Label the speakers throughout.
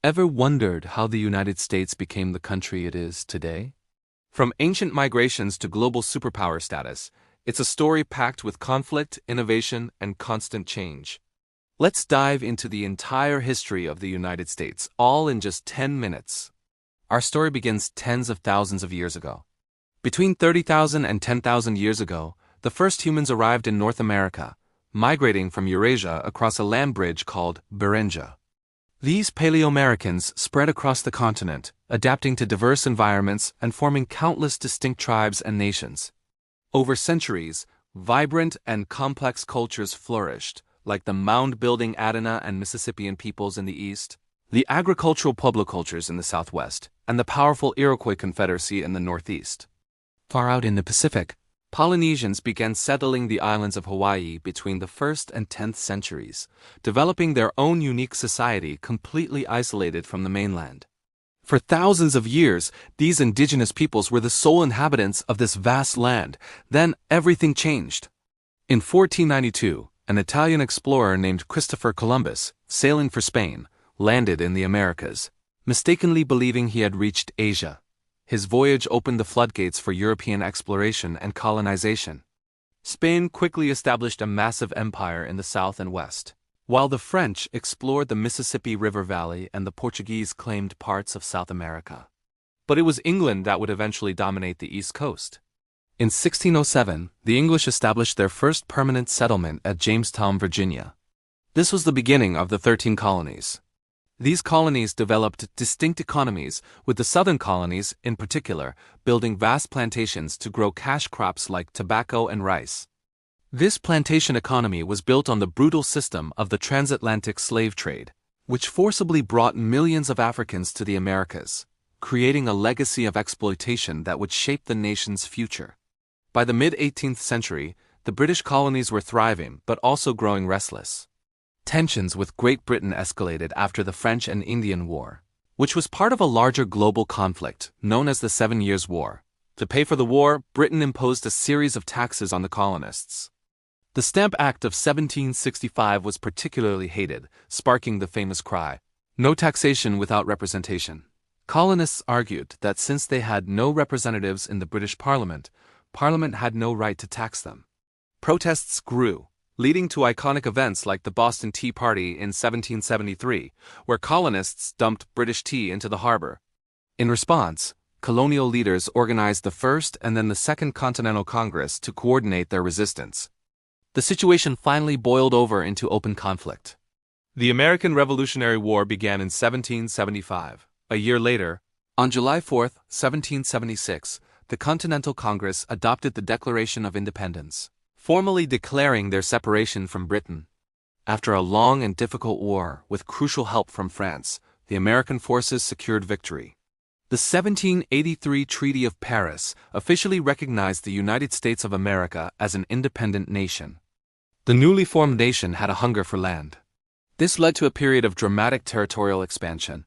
Speaker 1: Ever wondered how the United States became the country it is today? From ancient migrations to global superpower status, it's a story packed with conflict, innovation, and constant change. Let's dive into the entire history of the United States, all in just 10 minutes. Our story begins tens of thousands of years ago. Between 30,000 and 10,000 years ago, the first humans arrived in North America, migrating from Eurasia across a land bridge called Beringia. These Paleoamericans spread across the continent, adapting to diverse environments and forming countless distinct tribes and nations. Over centuries, vibrant and complex cultures flourished, like the mound-building Adena and Mississippian peoples in the east, the agricultural Pueblo cultures in the southwest, and the powerful Iroquois Confederacy in the northeast. Far out in the Pacific, Polynesians began settling the islands of Hawaii between the 1st and 10th centuries, developing their own unique society completely isolated from the mainland. For thousands of years, these indigenous peoples were the sole inhabitants of this vast land. Then everything changed. In 1492, an Italian explorer named Christopher Columbus, sailing for Spain, landed in the Americas, mistakenly believing he had reached Asia. His voyage opened the floodgates for European exploration and colonization. Spain quickly established a massive empire in the south and west, while the French explored the Mississippi River Valley and the Portuguese claimed parts of South America. But it was England that would eventually dominate the East Coast. In 1607, the English established their first permanent settlement at Jamestown, Virginia. This was the beginning of the 13 colonies. These colonies developed distinct economies, with the southern colonies, in particular, building vast plantations to grow cash crops like tobacco and rice. This plantation economy was built on the brutal system of the transatlantic slave trade, which forcibly brought millions of Africans to the Americas, creating a legacy of exploitation that would shape the nation's future. By the mid-18th century, the British colonies were thriving but also growing restless. Tensions with Great Britain escalated after the French and Indian War, which was part of a larger global conflict known as the 7 Years' War. To pay for the war, Britain imposed a series of taxes on the colonists. The Stamp Act of 1765 was particularly hated, sparking the famous cry, "No taxation without representation." Colonists argued that since they had no representatives in the British Parliament, Parliament had no right to tax them. Protests grew, leading to iconic events like the Boston Tea Party in 1773, where colonists dumped British tea into the harbor. In response, colonial leaders organized the First and then the Second Continental Congress to coordinate their resistance. The situation finally boiled over into open conflict. The American Revolutionary War began in 1775. A year later, on July 4, 1776, the Continental Congress adopted the Declaration of Independence, formally declaring their separation from Britain. After a long and difficult war, with crucial help from France, the American forces secured victory. The 1783 Treaty of Paris officially recognized the United States of America as an independent nation. The newly formed nation had a hunger for land. This led to a period of dramatic territorial expansion.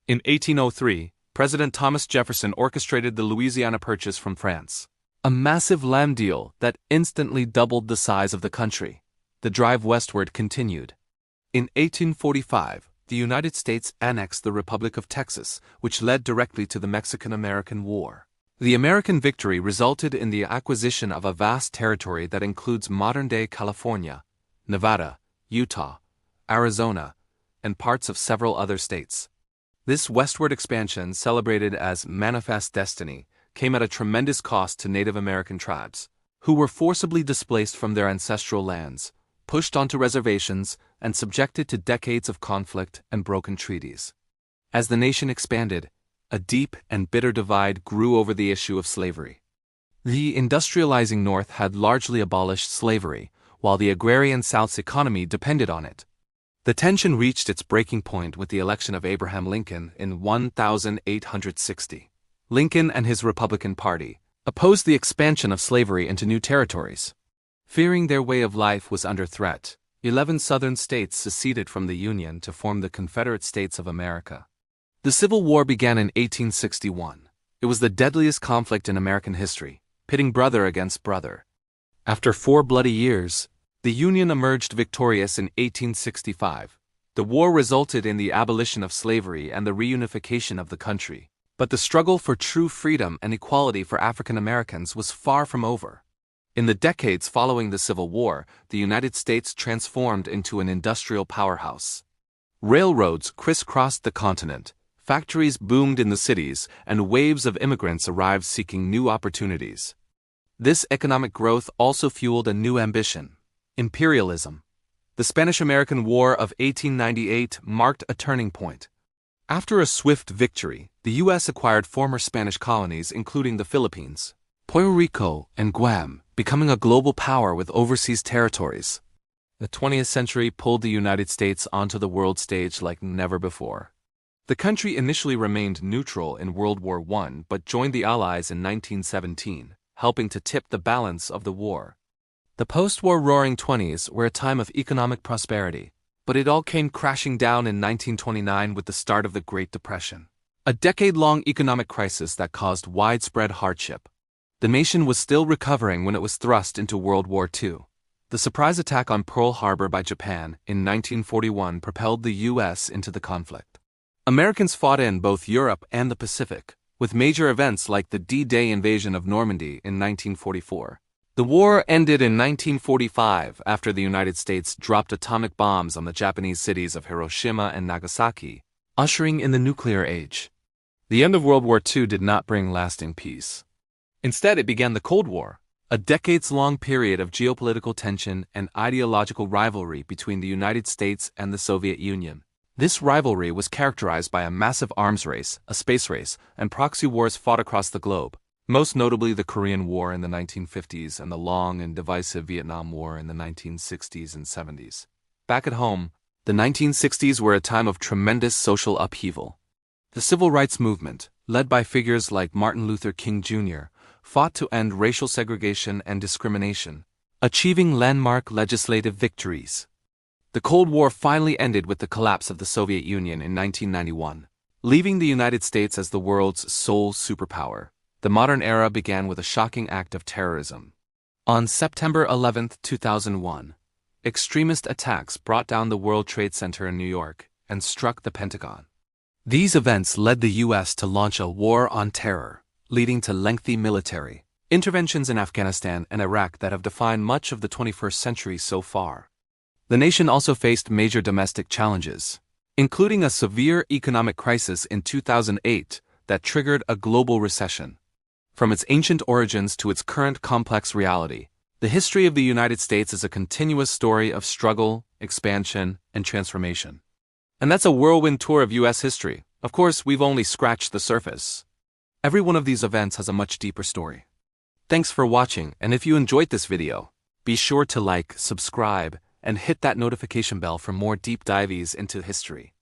Speaker 1: In 1803, President Thomas Jefferson orchestrated the Louisiana Purchase from France, a massive land deal that instantly doubled the size of the country. The drive westward continued. In 1845, the United States annexed the Republic of Texas, which led directly to the Mexican-American War. The American victory resulted in the acquisition of a vast territory that includes modern-day California, Nevada, Utah, Arizona, and parts of several other states. This westward expansion, celebrated as Manifest Destiny, came at a tremendous cost to Native American tribes, who were forcibly displaced from their ancestral lands, pushed onto reservations, and subjected to decades of conflict and broken treaties. As the nation expanded, a deep and bitter divide grew over the issue of slavery. The industrializing North had largely abolished slavery, while the agrarian South's economy depended on it. The tension reached its breaking point with the election of Abraham Lincoln in 1860. Lincoln and his Republican Party opposed the expansion of slavery into new territories. Fearing their way of life was under threat, 11 Southern states seceded from the Union to form the Confederate States of America. The Civil War began in 1861. It was the deadliest conflict in American history, pitting brother against brother. After 4 bloody years, the Union emerged victorious in 1865, The war resulted in the abolition of slavery and the reunification of the country. But the struggle for true freedom and equality for African Americans was far from over. In the decades following the Civil War, the United States transformed into an industrial powerhouse. Railroads crisscrossed the continent, factories boomed in the cities, and waves of immigrants arrived seeking new opportunities. This economic growth also fueled a new ambition: imperialism. The Spanish-American War of 1898 marked a turning point. After a swift victory, the U.S. acquired former Spanish colonies including the Philippines, Puerto Rico, and Guam, becoming a global power with overseas territories. The 20th century pulled the United States onto the world stage like never before. The country initially remained neutral in World War I but joined the Allies in 1917, helping to tip the balance of the war. The post-war Roaring Twenties were a time of economic prosperity, but it all came crashing down in 1929 with the start of the Great Depression, a decade-long economic crisis that caused widespread hardship. The nation was still recovering when it was thrust into World War II. The surprise attack on Pearl Harbor by Japan in 1941 propelled the U.S. into the conflict. Americans fought in both Europe and the Pacific, with major events like the D-Day invasion of Normandy in 1944. The war ended in 1945 after the United States dropped atomic bombs on the Japanese cities of Hiroshima and Nagasaki, ushering in the nuclear age. The end of World War II did not bring lasting peace. Instead, it began the Cold War, a decades-long period of geopolitical tension and ideological rivalry between the United States and the Soviet Union. This rivalry was characterized by a massive arms race, a space race, and proxy wars fought across the globe, most notably the Korean War in the 1950s and the long and divisive Vietnam War in the 1960s and 70s. Back at home, the 1960s were a time of tremendous social upheaval. The Civil Rights Movement, led by figures like Martin Luther King Jr., fought to end racial segregation and discrimination, achieving landmark legislative victories. The Cold War finally ended with the collapse of the Soviet Union in 1991, leaving the United States as the world's sole superpower. The modern era began with a shocking act of terrorism. On September 11, 2001, extremist attacks brought down the World Trade Center in New York and struck the Pentagon. These events led the U.S. to launch a war on terror, leading to lengthy military interventions in Afghanistan and Iraq that have defined much of the 21st century so far. The nation also faced major domestic challenges, including a severe economic crisis in 2008 that triggered a global recession. From its ancient origins to its current complex reality, the history of the United States is a continuous story of struggle, expansion, and transformation. And that's a whirlwind tour of U.S. history. Of course, we've only scratched the surface. Every one of these events has a much deeper story. Thanks for watching, and if you enjoyed this video, be sure to like, subscribe, and hit that notification bell for more deep dives into history.